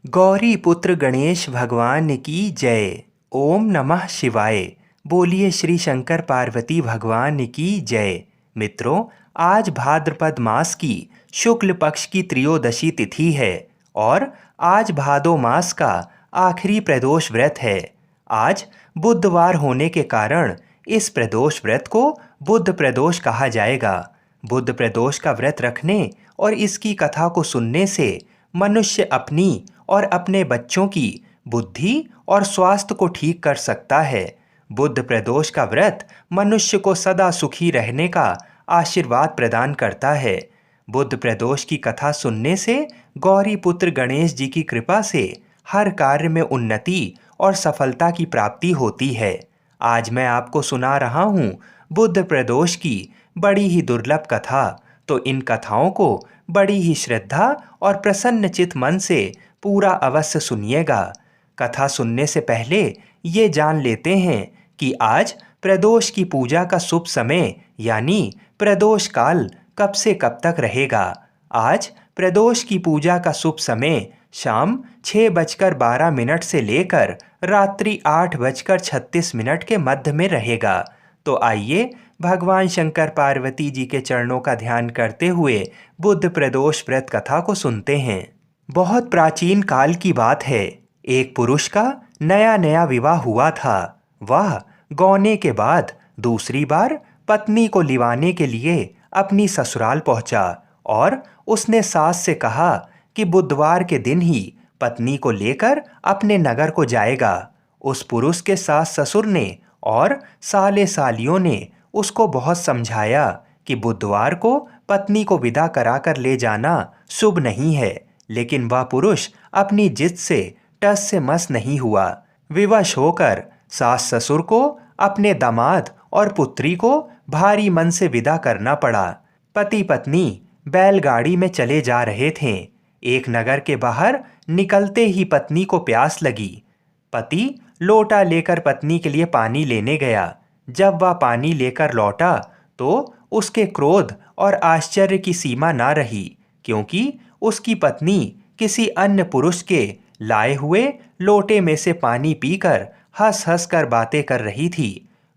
गौरी पुत्र गणेश भगवान की जय। ओम नमः शिवाय। बोलिए श्री शंकर पार्वती भगवान की जय। मित्रों, आज भाद्रपद मास की शुक्ल पक्ष की त्रयोदशी तिथि है और आज भादो मास का आखिरी प्रदोष व्रत है। आज बुधवार होने के कारण इस प्रदोष व्रत को बुध प्रदोष कहा जाएगा। बुध प्रदोष का व्रत रखने और इसकी कथा को सुनने से मनुष्य अपनी और अपने बच्चों की बुद्धि और स्वास्थ्य को ठीक कर सकता है। बुध प्रदोष का व्रत मनुष्य को सदा सुखी रहने का आशीर्वाद प्रदान करता है। बुध प्रदोष की कथा सुनने से गौरी पुत्र गणेश जी की कृपा से हर कार्य में उन्नति और सफलता की प्राप्ति होती है। आज मैं आपको सुना रहा हूँ बुध प्रदोष की बड़ी ही दुर्लभ कथा। तो इन कथाओं को बड़ी ही श्रद्धा और प्रसन्न चित मन से पूरा अवश्य सुनिएगा। कथा सुनने से पहले ये जान लेते हैं कि आज प्रदोष की पूजा का शुभ समय यानी प्रदोष काल कब से कब तक रहेगा। आज प्रदोष की पूजा का शुभ समय शाम 6:12 से लेकर रात्रि 8:36 के मध्य में रहेगा। तो आइए भगवान शंकर पार्वती जी के चरणों का ध्यान करते हुए बुध प्रदोष व्रत कथा को सुनते हैं। बहुत प्राचीन काल की बात है। एक पुरुष का नया नया विवाह हुआ था। वह गौने के बाद दूसरी बार पत्नी को लिवाने के लिए अपनी ससुराल पहुंचा और उसने सास से कहा कि बुधवार के दिन ही पत्नी को लेकर अपने नगर को जाएगा। उस पुरुष के सास ससुर ने और साले सालियों ने उसको बहुत समझाया कि बुधवार को पत्नी को विदा कराकर ले जाना शुभ नहीं है, लेकिन वह पुरुष अपनी जिद से टस से मस नहीं हुआ। विवश होकर सास ससुर को अपने दामाद और पुत्री को भारी मन से विदा करना पड़ा। पति पत्नी बैलगाड़ी में चले जा रहे थे। एक नगर के बाहर निकलते ही पत्नी को प्यास लगी। पति लोटा लेकर पत्नी के लिए पानी लेने गया। जब वह पानी लेकर लौटा तो उसके क्रोध और आश्चर्य की सीमा ना रही, क्योंकि उसकी पत्नी किसी अन्य पुरुष के लाए हुए लोटे में से पानी पीकर हंस हंस कर बातें कर रही थी।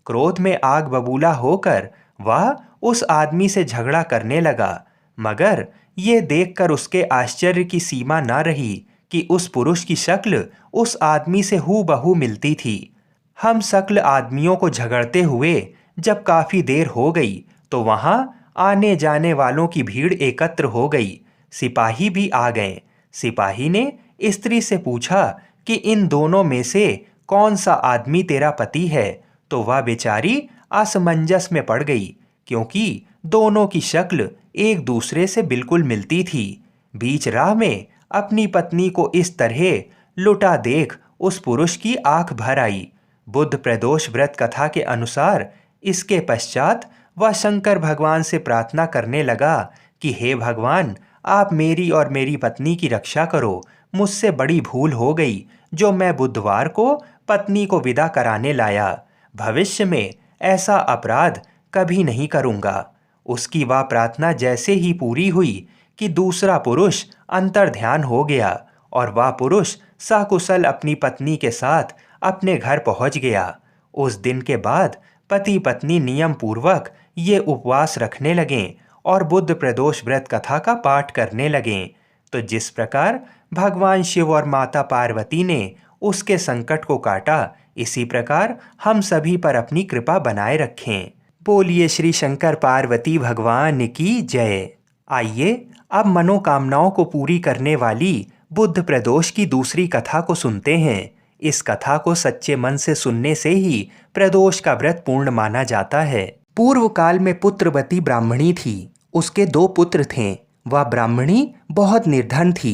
क्रोध में आग बबूला होकर वह उस आदमी से झगड़ा करने लगा, मगर ये देखकर उसके आश्चर्य की सीमा ना रही कि उस पुरुष की शक्ल उस आदमी से हूबहू मिलती थी। हम शक्ल आदमियों को झगड़ते हुए जब काफी देर हो गई तो वहां आने जाने वालों की भीड़ एकत्र हो गई। सिपाही भी आ गए। सिपाही ने स्त्री से पूछा कि इन दोनों में से कौन सा आदमी तेरा पति है, तो वह बेचारी असमंजस में पड़ गई, क्योंकि दोनों की शक्ल एक दूसरे से बिल्कुल मिलती थी। बीच राह में अपनी पत्नी को इस तरह लुटा देख उस पुरुष की आंख भर आई। बुध प्रदोष व्रत कथा के अनुसार इसके पश्चात वह शंकर भगवान से प्रार्थना करने लगा कि हे भगवान, आप मेरी और मेरी पत्नी की रक्षा करो। मुझसे बड़ी भूल हो गई जो मैं बुधवार को पत्नी को विदा कराने लाया। भविष्य में ऐसा अपराध कभी नहीं करूँगा। उसकी वह प्रार्थना जैसे ही पूरी हुई कि दूसरा पुरुष अंतर्ध्यान हो गया और वह पुरुष सकुशल अपनी पत्नी के साथ अपने घर पहुंच गया। उस दिन के बाद पति पत्नी नियम पूर्वक ये उपवास रखने लगें और बुध प्रदोष व्रत कथा का पाठ करने लगें। तो जिस प्रकार भगवान शिव और माता पार्वती ने उसके संकट को काटा, इसी प्रकार हम सभी पर अपनी कृपा बनाए रखें। बोलिए श्री शंकर पार्वती भगवान की जय। आइए अब मनोकामनाओं को पूरी करने वाली बुध प्रदोष की दूसरी कथा को सुनते हैं। इस कथा को सच्चे मन से सुनने से ही प्रदोष का व्रत पूर्ण माना जाता है। पूर्व काल में पुत्रवती ब्राह्मणी थी। उसके 2 पुत्र थे। वह ब्राह्मणी बहुत निर्धन थी।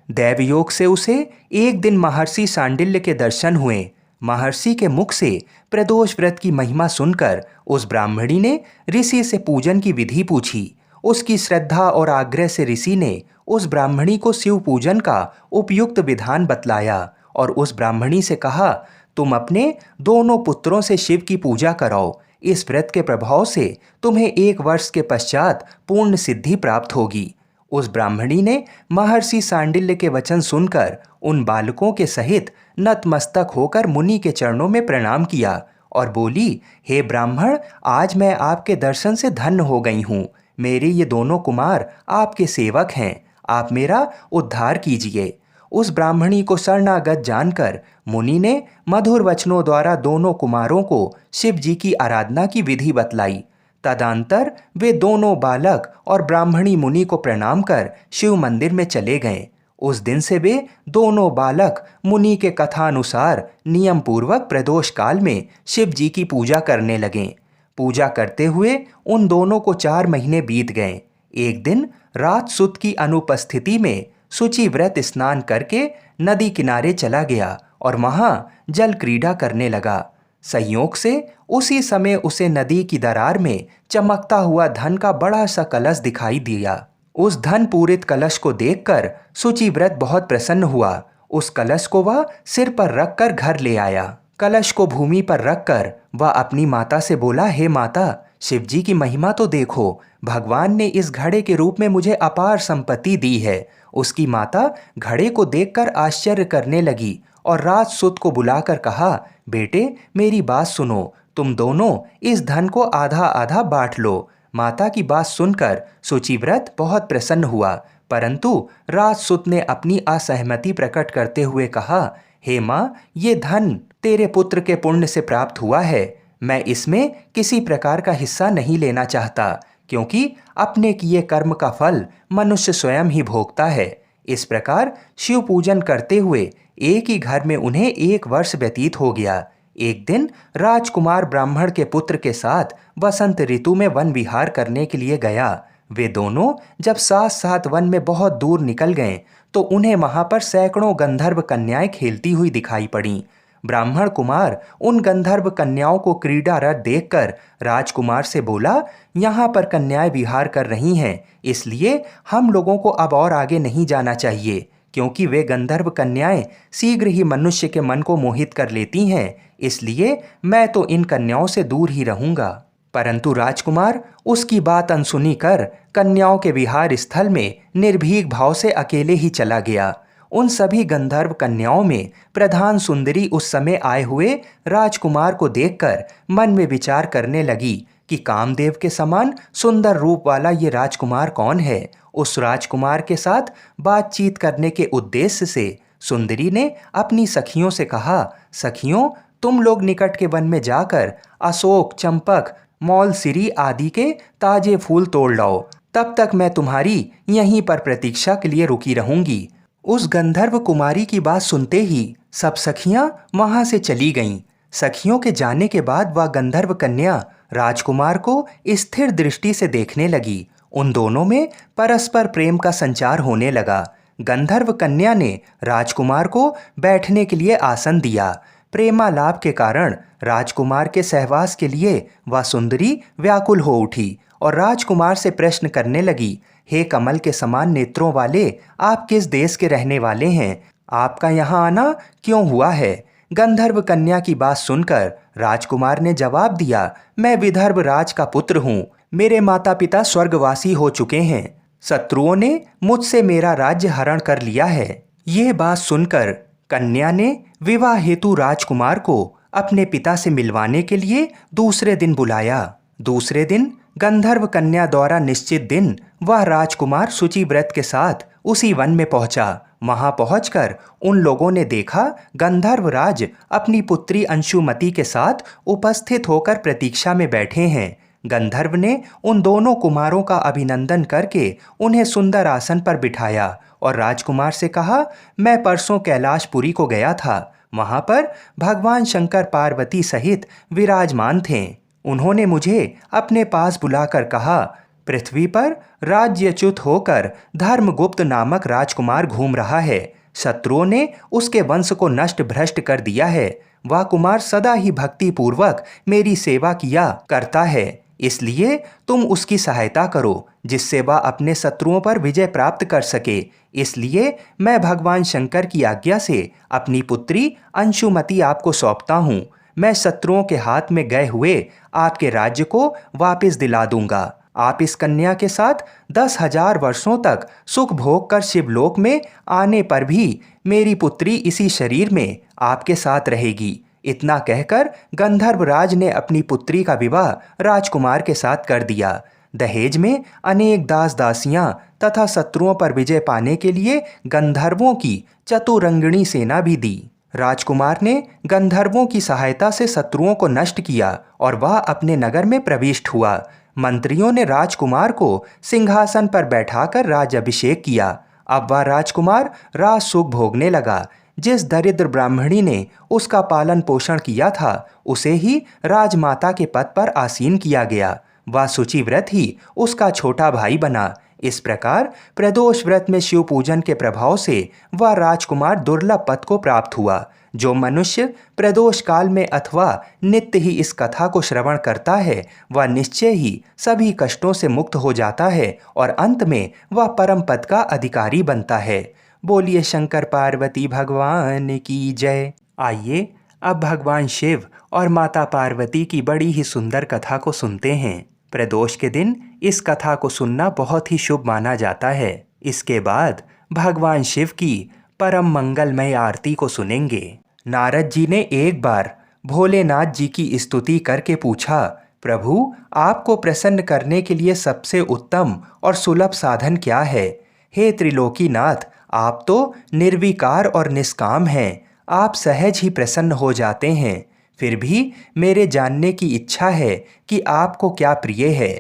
दैवयोग से उसे एक दिन महर्षि सांडिल्य के दर्शन हुए। महर्षि के मुख से प्रदोष व्रत की महिमा सुनकर उस ब्राह्मणी ने ऋषि से पूजन की विधि पूछी। उसकी श्रद्धा और आग्रह से ऋषि ने उस ब्राह्मणी को शिव पूजन का उपयुक्त विधान बतलाया और उस ब्राह्मणी से कहा, तुम अपने दोनों पुत्रों से शिव की पूजा कराओ। इस व्रत के प्रभाव से तुम्हें 1 वर्ष के पश्चात पूर्ण सिद्धि प्राप्त होगी। उस ब्राह्मणी ने महर्षि सांडिल्य के वचन सुनकर उन बालकों के सहित नतमस्तक होकर मुनि के चरणों में प्रणाम किया और बोली, हे ब्राह्मण, आज मैं आपके दर्शन से धन्य हो गई हूँ। मेरे ये दोनों कुमार आपके सेवक हैं, आप मेरा उद्धार कीजिए। उस ब्राह्मणी को शरणागत जानकर मुनि ने मधुर वचनों द्वारा दोनों कुमारों को शिव जी की आराधना की विधि बतलाई। तदंतर वे दोनों बालक और ब्राह्मणी मुनि को प्रणाम कर शिव मंदिर में चले गए। उस दिन से वे दोनों बालक मुनि के कथानुसार नियम पूर्वक प्रदोष काल में शिव जी की पूजा करने लगे। पूजा करते हुए उन दोनों को 4 महीने बीत गए। एक दिन रात सुत की अनुपस्थिति में शुचि व्रत स्नान करके नदी किनारे चला गया और वहां जल क्रीड़ा करने लगा। संयोग से उसी समय उसे नदी की दरार में चमकता हुआ धन का बड़ा सा कलश दिखाई दिया। उस धन पूरित कलश को देखकर शुचिव्रत बहुत प्रसन्न हुआ। उस कलश को वह सिर पर रखकर घर ले आया। कलश को भूमि पर रखकर वह अपनी माता से बोला, हे माता, शिवजी की महिमा तो देखो। भगवान ने इस घड़े के रूप में मुझे अपार संपत्ति दी है। उसकी माता घड़े को देखकर आश्चर्य करने लगी और राज सुत को बुलाकर कहा, बेटे मेरी बात सुनो, तुम दोनों इस धन को आधा आधा बांट लो। माता की बात सुनकर शुचिव्रत बहुत प्रसन्न हुआ, परंतु राजसुत ने अपनी असहमति प्रकट करते हुए कहा, हे माँ, ये धन तेरे पुत्र के पुण्य से प्राप्त हुआ है। मैं इसमें किसी प्रकार का हिस्सा नहीं लेना चाहता, क्योंकि अपने किए कर्म का फल मनुष्य स्वयं ही भोगता है। इस प्रकार शिव पूजन करते हुए एक ही घर में उन्हें 1 वर्ष व्यतीत हो गया। एक दिन राजकुमार ब्राह्मण के पुत्र के साथ वसंत ऋतु में वन विहार करने के लिए गया। वे दोनों जब साथ साथ वन में बहुत दूर निकल गए तो उन्हें वहां पर सैकड़ों गंधर्व कन्याएं खेलती हुई दिखाई पड़ी। ब्राह्मण कुमार उन गंधर्व कन्याओं को क्रीड़ारत देखकर राजकुमार से बोला, यहाँ पर कन्याएं विहार कर रही हैं, इसलिए हम लोगों को अब और आगे नहीं जाना चाहिए, क्योंकि वे गंधर्व कन्याएं शीघ्र ही मनुष्य के मन को मोहित कर लेती हैं। इसलिए मैं तो इन कन्याओं से दूर ही रहूंगा। परंतु राजकुमार उसकी बात अनसुनी कर कन्याओं के विहार स्थल में निर्भीक भाव से अकेले ही चला गया। उन सभी गंधर्व कन्याओं में प्रधान सुंदरी उस समय आए हुए राजकुमार को देखकर मन में विचार करने लगी कि कामदेव के समान सुंदर रूप वाला ये राजकुमार कौन है। उस राजकुमार के साथ बातचीत करने के उद्देश्य से सुंदरी ने अपनी सखियों से कहा, सखियों, तुम लोग निकट के वन में जाकर अशोक, चंपक, मौलसिरी आदि के ताजे फूल तोड़ लाओ। तब तक मैं तुम्हारी यहीं पर प्रतीक्षा के लिए रुकी रहूंगी। उस गंधर्व कुमारी की बात सुनते ही सब सखियां वहां से चली गईं। सखियों के जाने के बाद वह गंधर्व कन्या राजकुमार को स्थिर दृष्टि से देखने लगी। उन दोनों में परस्पर प्रेम का संचार होने लगा। गंधर्व कन्या ने राजकुमार को बैठने के लिए आसन दिया। प्रेमालाप के कारण राजकुमार के सहवास के लिए वह सुंदरी व्याकुल हो उठी और राजकुमार से प्रश्न करने लगी, हे कमल के समान नेत्रों वाले, आप किस देश के रहने वाले हैं? आपका यहाँ आना क्यों हुआ है? गंधर्व कन्या की बात सुनकर राजकुमार ने जवाब दिया, मैं विदर्भ राज का पुत्र हूँ। मेरे माता पिता स्वर्गवासी हो चुके हैं। शत्रुओं ने मुझसे मेरा राज्य हरण कर लिया है। ये बात सुनकर कन्या ने विवाह हेतु राजकुमार को अपने पिता से मिलवाने के लिए दूसरे दिन बुलाया। दूसरे दिन गंधर्व कन्या द्वारा निश्चित दिन वह राजकुमार शुचिव्रत के साथ उसी वन में पहुंचा। वहां पहुंचकर उन लोगों ने देखा गंधर्व राज अपनी पुत्री अंशुमति के साथ उपस्थित होकर प्रतीक्षा में बैठे हैं। गंधर्व ने उन दोनों कुमारों का अभिनंदन करके उन्हें सुंदर आसन पर बिठाया और राजकुमार से कहा, मैं परसों कैलाशपुरी को गया था। वहां पर भगवान शंकर पार्वती सहित विराजमान थे। उन्होंने मुझे अपने पास बुलाकर कहा, पृथ्वी पर राज्यच्युत होकर धर्मगुप्त नामक राजकुमार घूम रहा है। शत्रुओं ने उसके वंश को नष्ट भ्रष्ट कर दिया है। वह कुमार सदा ही भक्ति पूर्वक मेरी सेवा किया करता है, इसलिए तुम उसकी सहायता करो, जिससे वह अपने शत्रुओं पर विजय प्राप्त कर सके। इसलिए मैं भगवान शंकर की आज्ञा से अपनी पुत्री अंशुमति आपको सौंपता हूँ। मैं शत्रुओं के हाथ में गए हुए आपके राज्य को वापस दिला दूंगा। आप इस कन्या के साथ 10,000 वर्षों तक सुख भोग कर शिवलोक में आने पर भी मेरी पुत्री इसी शरीर में आपके साथ रहेगी। इतना कहकर गंधर्वराज ने अपनी पुत्री का विवाह राजकुमार के साथ कर दिया। दहेज में अनेक दास दासियां तथा शत्रुओं पर विजय पाने के लिए गंधर्वों की चतुरंगिणी सेना भी दी। राजकुमार ने गंधर्वों की सहायता से शत्रुओं को नष्ट किया और वह अपने नगर में प्रविष्ट हुआ। मंत्रियों ने राजकुमार को सिंहासन पर बैठाकर राज्याभिषेक किया। अब वह राजकुमार राज सुख भोगने लगा। जिस दरिद्र ब्राह्मणी ने उसका पालन पोषण किया था उसे ही राजमाता के पद पर आसीन किया गया। वह शुचिव्रत ही उसका छोटा भाई बना। इस प्रकार प्रदोष व्रत में शिव पूजन के प्रभाव से वह राजकुमार दुर्लभ पद को प्राप्त हुआ। जो मनुष्य प्रदोष काल में अथवा नित्य ही इस कथा को श्रवण करता है वह निश्चय ही सभी कष्टों से मुक्त हो जाता है और अंत में वह परम पद का अधिकारी बनता है। बोलिए शंकर पार्वती भगवान की जय। आइए अब भगवान शिव और माता पार्वती की बड़ी ही सुंदर कथा को सुनते हैं। प्रदोष के दिन इस कथा को सुनना बहुत ही शुभ माना जाता है। इसके बाद भगवान शिव की परम मंगलमय आरती को सुनेंगे। नारद जी ने एक बार भोलेनाथ जी की स्तुति करके पूछा, प्रभु आपको प्रसन्न करने के लिए सबसे उत्तम और सुलभ साधन क्या है? हे त्रिलोकीनाथ, आप तो निर्विकार और निष्काम हैं। आप सहज ही प्रसन्न हो जाते हैं। फिर भी मेरे जानने की इच्छा है कि आपको क्या प्रिय है।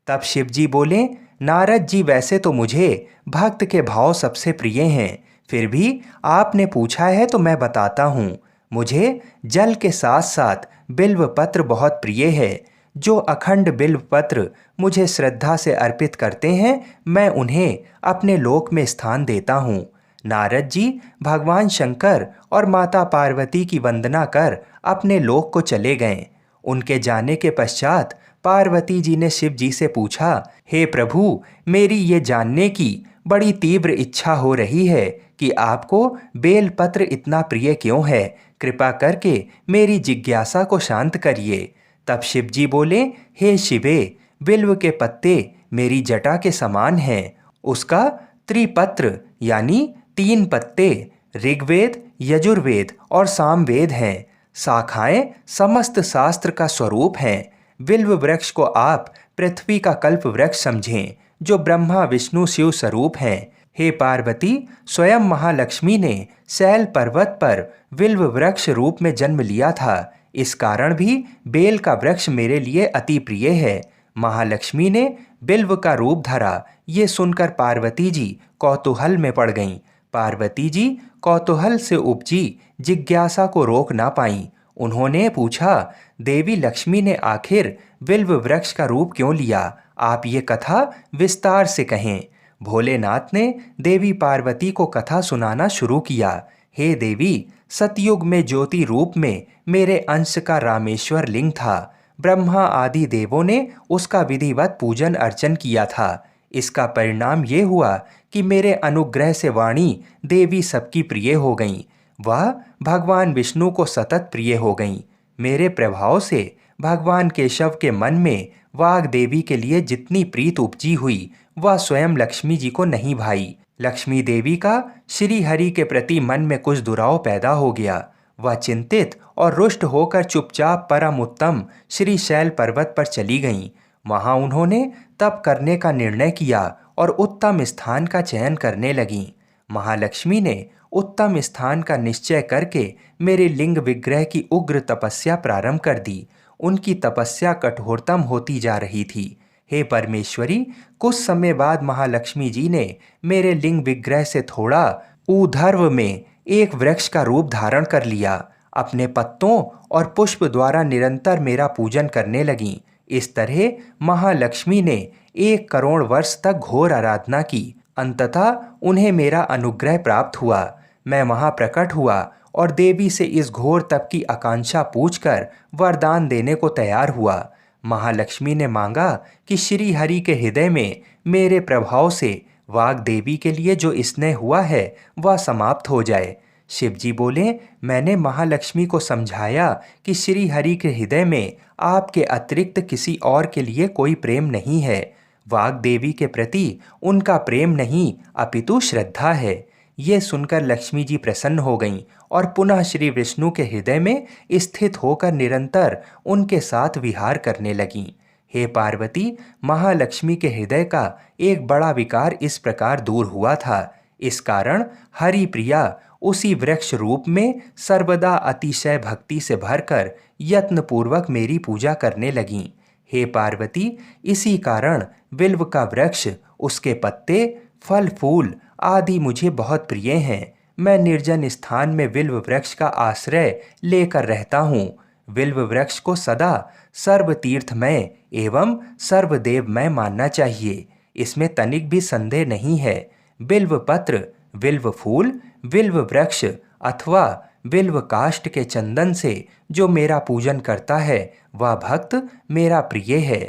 तब शिव जी बोले, नारद जी वैसे तो मुझे भक्त के भाव सबसे प्रिय हैं, फिर भी आपने पूछा है तो मैं बताता हूँ। मुझे जल के साथ साथ बिल्व पत्र बहुत प्रिय है। जो अखंड बिल्व पत्र मुझे श्रद्धा से अर्पित करते हैं मैं उन्हें अपने लोक में स्थान देता हूँ। नारद जी भगवान शंकर और माता पार्वती की वंदना कर अपने लोक को चले गए। उनके जाने के पश्चात पार्वती जी ने शिव जी से पूछा, हे प्रभु, मेरी ये जानने की बड़ी तीव्र इच्छा हो रही है कि आपको बेलपत्र इतना प्रिय क्यों है। कृपा करके मेरी जिज्ञासा को शांत करिए। तब शिव जी बोले, हे शिवे, बिल्व के पत्ते मेरी जटा के समान हैं। उसका त्रिपत्र यानी 3 पत्ते ऋग्वेद, यजुर्वेद और सामवेद हैं। शाखाएं समस्त शास्त्र का स्वरूप हैं। बिल्व वृक्ष को आप पृथ्वी का कल्प वृक्ष समझें, जो ब्रह्मा विष्णु शिव स्वरूप हैं। हे पार्वती, स्वयं महालक्ष्मी ने शैल पर्वत पर बिल्व वृक्ष रूप में जन्म लिया था। इस कारण भी बेल का वृक्ष मेरे लिए अति प्रिय है। महालक्ष्मी ने बिल्व का रूप धरा। ये सुनकर पार्वती जी कौतूहल में पड़ गईं। पार्वती जी कौतूहल से उपजी जिज्ञासा को रोक ना पाईं। उन्होंने पूछा, देवी लक्ष्मी ने आखिर बिल्व वृक्ष का रूप क्यों लिया? आप ये कथा विस्तार से कहें। भोलेनाथ ने देवी पार्वती को कथा सुनाना शुरू किया। हे देवी, सतयुग में ज्योति रूप में मेरे अंश का रामेश्वर लिंग था। ब्रह्मा आदि देवों ने उसका विधिवत पूजन अर्चन किया था। इसका परिणाम ये हुआ कि मेरे अनुग्रह से वाणी देवी सबकी प्रिय हो गईं। वह भगवान विष्णु को सतत प्रिय हो गईं। मेरे प्रभाव से भगवान केशव के मन में वाग देवी के लिए जितनी प्रीत उपजी हुई वह स्वयं लक्ष्मी जी को नहीं भाई। लक्ष्मी देवी का श्री हरि के प्रति मन में कुछ दुराव पैदा हो गया। वह चिंतित और रुष्ट होकर चुपचाप परम उत्तम श्री शैल पर्वत पर चली गईं। वहां उन्होंने तप करने का निर्णय किया और उत्तम स्थान का चयन करने लगीं। महालक्ष्मी ने उत्तम स्थान का निश्चय करके मेरे लिंग विग्रह की उग्र तपस्या प्रारंभ कर दी। उनकी तपस्या कठोरतम होती जा रही थी। हे परमेश्वरी, कुछ समय बाद महालक्ष्मी जी ने मेरे लिंग विग्रह से थोड़ा ऊर्ध्व में एक वृक्ष का रूप धारण कर लिया। अपने पत्तों और पुष्प द्वारा निरंतर मेरा पूजन करने लगीं। इस तरह महालक्ष्मी ने 1 करोड़ वर्ष तक घोर आराधना की। अंततः उन्हें मेरा अनुग्रह प्राप्त हुआ। मैं वहां प्रकट हुआ और देवी से इस घोर तप की आकांक्षा पूछकर वरदान देने को तैयार हुआ। महालक्ष्मी ने मांगा कि श्री हरि के हृदय में मेरे प्रभाव से वाग देवी के लिए जो स्नेह हुआ है वह समाप्त हो जाए। शिवजी बोले, मैंने महालक्ष्मी को समझाया कि श्री हरि के हृदय में आपके अतिरिक्त किसी और के लिए कोई प्रेम नहीं है। वाग देवी के प्रति उनका प्रेम नहीं अपितु श्रद्धा है। ये सुनकर लक्ष्मी जी प्रसन्न हो गईं और पुनः श्री विष्णु के हृदय में स्थित होकर निरंतर उनके साथ विहार करने लगीं। हे पार्वती, महालक्ष्मी के हृदय का एक बड़ा विकार इस प्रकार दूर हुआ था। इस कारण हरि प्रिया उसी वृक्ष रूप में सर्वदा अतिशय भक्ति से भरकर यत्नपूर्वक मेरी पूजा करने लगीं। हे पार्वती, इसी कारण बिल्व का वृक्ष, उसके पत्ते, फल फूल आदि मुझे बहुत प्रिय हैं। मैं निर्जन स्थान में बिल्व वृक्ष का आश्रय लेकर रहता हूँ। बिल्व वृक्ष को सदा सर्वतीर्थमय एवं सर्वदेवमय मानना चाहिए, इसमें तनिक भी संदेह नहीं है। बिल्व पत्र, बिल्व फूल, बिल्व वृक्ष अथवा बिल्व काष्ठ के चंदन से जो मेरा पूजन करता है वह भक्त मेरा प्रिय है।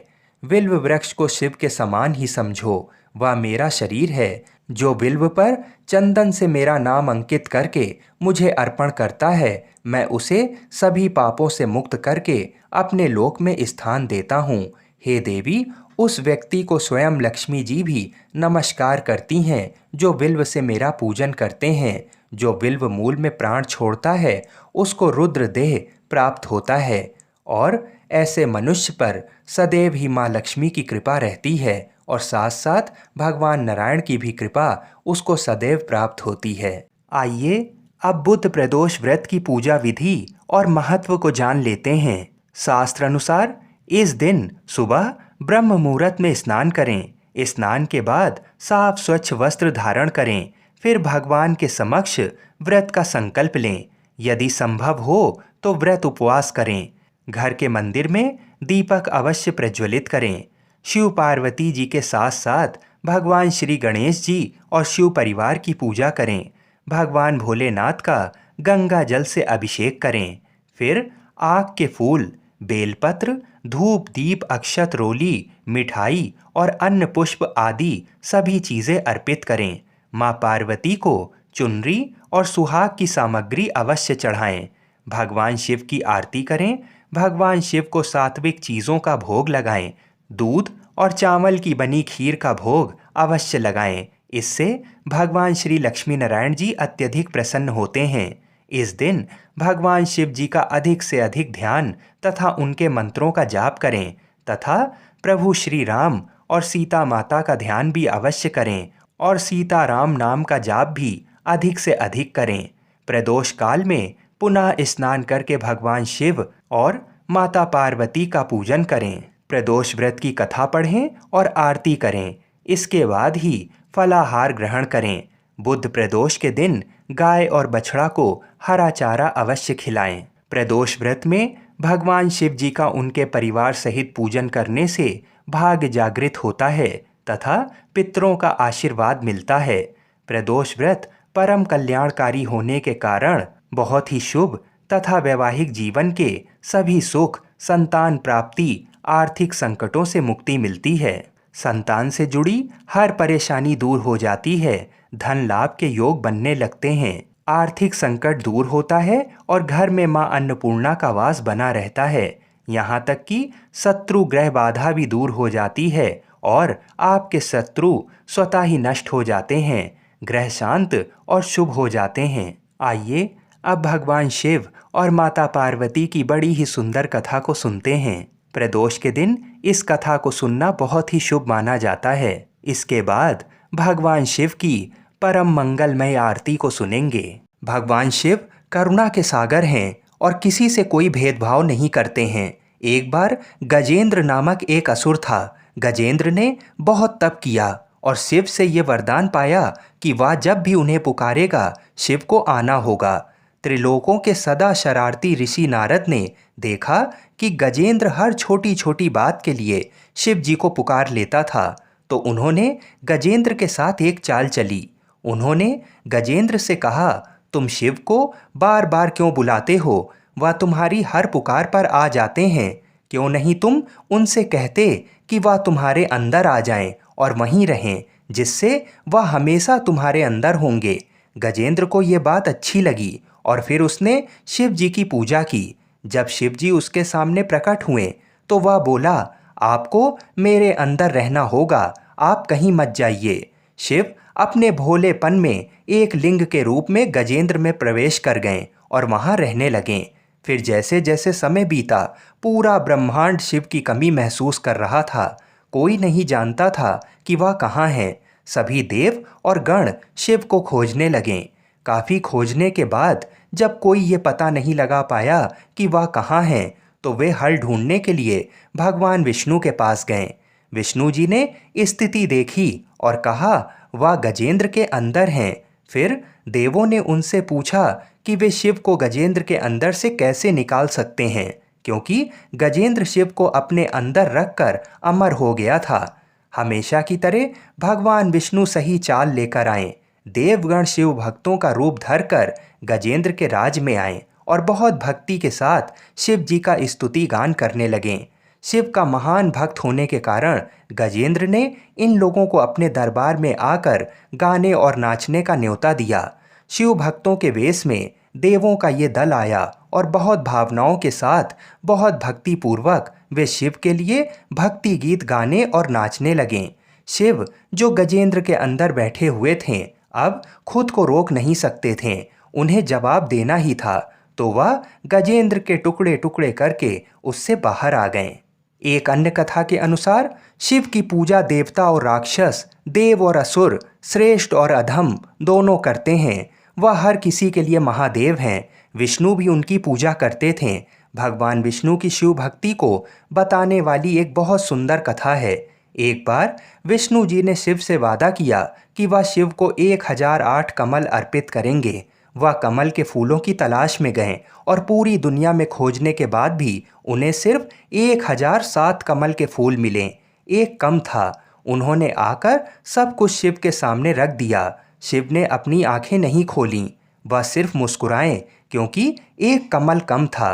बिल्व वृक्ष को शिव के समान ही समझो, वह मेरा शरीर है। जो बिल्व पर चंदन से मेरा नाम अंकित करके मुझे अर्पण करता है, मैं उसे सभी पापों से मुक्त करके अपने लोक में स्थान देता हूँ। हे देवी, उस व्यक्ति को स्वयं लक्ष्मी जी भी नमस्कार करती हैं जो बिल्व से मेरा पूजन करते हैं। जो बिल्व मूल में प्राण छोड़ता है उसको रुद्र देह प्राप्त होता है और ऐसे मनुष्य पर सदैव ही माँ लक्ष्मी की कृपा रहती है और साथ साथ भगवान नारायण की भी कृपा उसको सदैव प्राप्त होती है। आइए अब बुध प्रदोष व्रत की पूजा विधि और महत्व को जान लेते हैं। शास्त्र अनुसार इस दिन सुबह ब्रह्म मुहूर्त में स्नान करें। स्नान के बाद साफ स्वच्छ वस्त्र धारण करें। फिर भगवान के समक्ष व्रत का संकल्प लें। यदि संभव हो तो व्रत उपवास करें। घर के मंदिर में दीपक अवश्य प्रज्वलित करें। शिव पार्वती जी के साथ साथ भगवान श्री गणेश जी और शिव परिवार की पूजा करें। भगवान भोलेनाथ का गंगा जल से अभिषेक करें। फिर आक के फूल, बेलपत्र, धूप दीप अक्षत रोली, मिठाई और अन्न पुष्प आदि सभी चीज़ें अर्पित करें। माँ पार्वती को चुनरी और सुहाग की सामग्री अवश्य चढ़ाएं। भगवान शिव की आरती करें। भगवान शिव को सात्विक चीज़ों का भोग लगाएं। दूध और चावल की बनी खीर का भोग अवश्य लगाएं। इससे भगवान श्री लक्ष्मी नारायण जी अत्यधिक प्रसन्न होते हैं। इस दिन भगवान शिव जी का अधिक से अधिक ध्यान तथा उनके मंत्रों का जाप करें तथा प्रभु श्री राम और सीता माता का ध्यान भी अवश्य करें और सीता राम नाम का जाप भी अधिक से अधिक करें। प्रदोष काल में पुनः स्नान करके भगवान शिव और माता पार्वती का पूजन करें। प्रदोष व्रत की कथा पढ़ें और आरती करें। इसके बाद ही फलाहार ग्रहण करें। बुध प्रदोष के दिन गाय और बछड़ा को हरा चारा अवश्य खिलाएं। प्रदोष व्रत में भगवान शिव जी का उनके परिवार सहित पूजन करने से भाग्य जागृत होता है तथा पितरों का आशीर्वाद मिलता है। प्रदोष व्रत परम कल्याणकारी होने के कारण बहुत ही शुभ तथा वैवाहिक जीवन के सभी सुख, संतान प्राप्ति, आर्थिक संकटों से मुक्ति मिलती है। संतान से जुड़ी हर परेशानी दूर हो जाती है। धन लाभ के योग बनने लगते हैं। आर्थिक संकट दूर होता है और घर में मां अन्नपूर्णा का वास बना रहता है। यहाँ तक कि शत्रु ग्रह बाधा भी दूर हो जाती है और आपके शत्रु स्वतः ही नष्ट हो जाते हैं। ग्रह शांत और शुभ हो जाते हैं। आइए अब भगवान शिव और माता पार्वती की बड़ी ही सुंदर कथा को सुनते हैं। प्रदोष के दिन इस कथा को सुनना बहुत ही शुभ माना जाता है। इसके बाद भगवान शिव की परम मंगलमय आरती को सुनेंगे। भगवान शिव करुणा के सागर हैं और किसी से कोई भेदभाव नहीं करते हैं। एक बार गजेंद्र नामक एक असुर था। गजेंद्र ने बहुत तप किया और शिव से ये वरदान पाया कि वह जब भी उन्हें पुकारेगा शिव को आना होगा। त्रिलोकों के सदा शरारती ऋषि नारद ने देखा कि गजेंद्र हर छोटी छोटी बात के लिए शिव जी को पुकार लेता था, तो उन्होंने गजेंद्र के साथ एक चाल चली। उन्होंने गजेंद्र से कहा, तुम शिव को बार बार क्यों बुलाते हो? वह तुम्हारी हर पुकार पर आ जाते हैं। क्यों नहीं तुम उनसे कहते कि वह तुम्हारे अंदर आ जाएं और वहीं रहें, जिससे वह हमेशा तुम्हारे अंदर होंगे। गजेंद्र को ये बात अच्छी लगी और फिर उसने शिव जी की पूजा की। जब शिव जी उसके सामने प्रकट हुए तो वह बोला, आपको मेरे अंदर रहना होगा, आप कहीं मत जाइए। शिव अपने भोलेपन में एक लिंग के रूप में गजेंद्र में प्रवेश कर गए और वहां रहने लगे। फिर जैसे जैसे समय बीता, पूरा ब्रह्मांड शिव की कमी महसूस कर रहा था। कोई नहीं जानता था कि वह कहाँ है। सभी देव और गण शिव को खोजने लगे। काफी खोजने के बाद जब कोई ये पता नहीं लगा पाया कि वह कहाँ है, तो वे हल ढूंढने के लिए भगवान विष्णु के पास गए। विष्णु जी ने स्थिति देखी और कहा, वह गजेंद्र के अंदर हैं। फिर देवों ने उनसे पूछा कि वे शिव को गजेंद्र के अंदर से कैसे निकाल सकते हैं, क्योंकि गजेंद्र शिव को अपने अंदर रखकर अमर हो गया था। हमेशा की तरह भगवान विष्णु सही चाल लेकर आए। देवगण शिव भक्तों का रूप धरकर गजेंद्र के राज में आए और बहुत भक्ति के साथ शिव जी का स्तुति गान करने लगे। शिव का महान भक्त होने के कारण गजेंद्र ने इन लोगों को अपने दरबार में आकर गाने और नाचने का न्योता दिया। शिव भक्तों के वेश में देवों का ये दल आया और बहुत भावनाओं के साथ, बहुत भक्ति पूर्वक वे शिव के लिए भक्ति गीत गाने और नाचने लगे। शिव जो गजेंद्र के अंदर बैठे हुए थे, अब खुद को रोक नहीं सकते थे। उन्हें जवाब देना ही था, तो वह गजेंद्र के टुकड़े टुकड़े करके उससे बाहर आ गए। एक अन्य कथा के अनुसार शिव की पूजा देवता और राक्षस, देव और असुर, श्रेष्ठ और अधम दोनों करते हैं। वह हर किसी के लिए महादेव हैं। विष्णु भी उनकी पूजा करते थे। भगवान विष्णु की शिव भक्ति को बताने वाली एक बहुत सुंदर कथा है। एक बार विष्णु जी ने शिव से वादा किया कि वह शिव को 1008 कमल अर्पित करेंगे। वह कमल के फूलों की तलाश में गए और पूरी दुनिया में खोजने के बाद भी उन्हें सिर्फ 1007 कमल के फूल मिले। एक कम था। उन्होंने आकर सब कुछ शिव के सामने रख दिया। शिव ने अपनी आंखें नहीं खोलीं, वह सिर्फ मुस्कुराए, क्योंकि एक कमल कम था।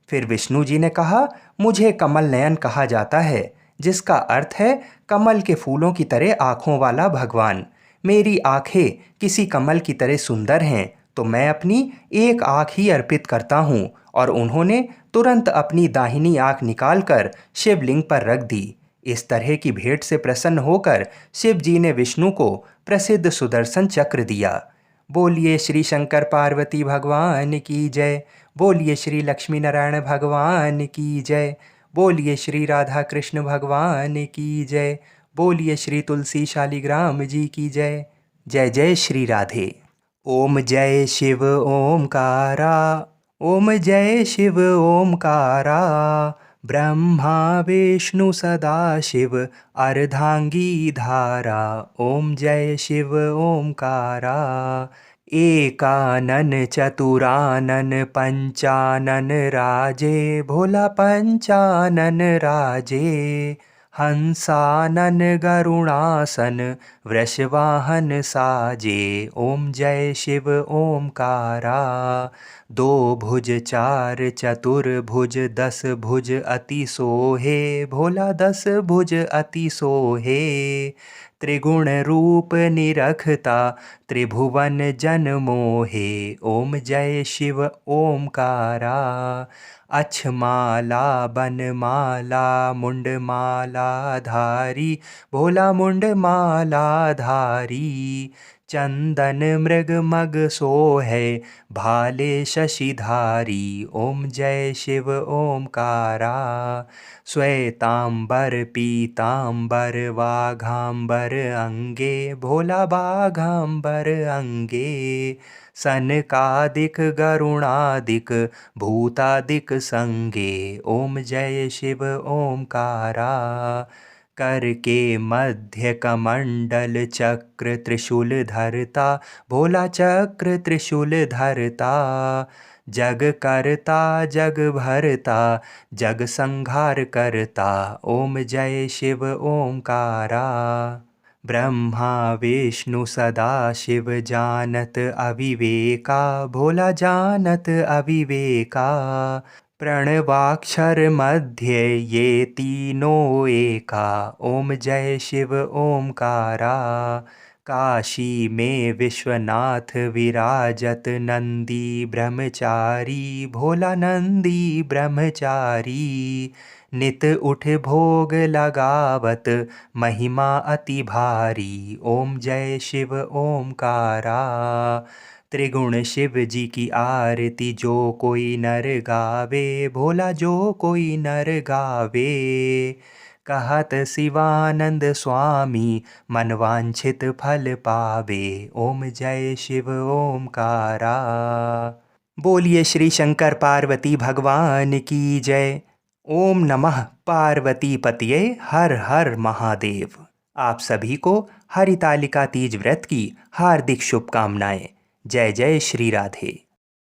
फिर विष्णु जी ने कहा, मुझे कमल नयन कहा जाता है, जिसका अर्थ है कमल के फूलों की तरह आँखों वाला भगवान। मेरी आँखें किसी कमल की तरह सुंदर हैं, तो मैं अपनी एक आँख ही अर्पित करता हूँ। और उन्होंने तुरंत अपनी दाहिनी आँख निकालकर शिवलिंग पर रख दी। इस तरह की भेंट से प्रसन्न होकर शिव जी ने विष्णु को प्रसिद्ध सुदर्शन चक्र दिया। बोलिए श्री शंकर पार्वती भगवान की जय। बोलिए श्री लक्ष्मी नारायण भगवान की जय। बोलिए श्री राधा कृष्ण भगवान की जय। बोलिए श्री तुलसी शालिग्राम जी की जय। जय जय श्री राधे। ओम जय शिव ओमकारा। ओम जय शिव ओमकारा। ब्रह्मा विष्णु सदा शिव अर्धांगी धारा। ओम जय शिव ओमकारा। एकानन चतुरानन पंचानन राजे। भोला पंचानन राजे। हंसानन गरुणासन वृषवाहन साजे। ओम जय शिव ओमकारा। दो भुज चार चतुर्भुज 10 भुज अति सोहे। भोला 10 भुज अति सोहे। त्रिगुण रूप निरखता त्रिभुवन जन मोहे। ओम जय शिव ओमकारा। अक्षमाला बनमाला मुंडमाला धारी। भोला मुंडमाला धारी। चंदन मृग मग सोहे भाले शशिधारी। ओम जय शिव ओमकारा। श्वेतांबर पीतांबर वाघांबर अंगे। भोला बाघांबर अंगे। सनकादिक गरुणादिक भूतादिक संगे। ओम जय शिव ओमकारा। कर के मध्य कमंडल चक्र त्रिशूल धरता। भोला चक्र त्रिशूल धरता। जग करता जग भरता जग संहार करता। ओम जय शिव ओमकारा। ब्रह्मा विष्णु सदा शिव जानत अविवेका। भोला जानत अविवेका। प्रणवाक्षर मध्य ये तीनों एका। ओम जय शिव ओमकारा। काशी में विश्वनाथ विराजत, नंदी ब्रह्मचारी भोला नंदी ब्रह्मचारी। नित उठ भोग लगावत, महिमा अति भारी। ओम जय शिव ओमकारा। त्रिगुण शिव जी की आरती जो कोई नर गावे, भोला जो कोई नर गावे। कहत शिवानंद स्वामी, मनवांछित फल पावे। ओम जय शिव ओमकारा। बोलिए श्री शंकर पार्वती भगवान की जय। ओम नमः पार्वती पतये हर हर महादेव। आप सभी को हरितालिका तीज व्रत की हार्दिक शुभकामनाएं। जय जय श्री राधे।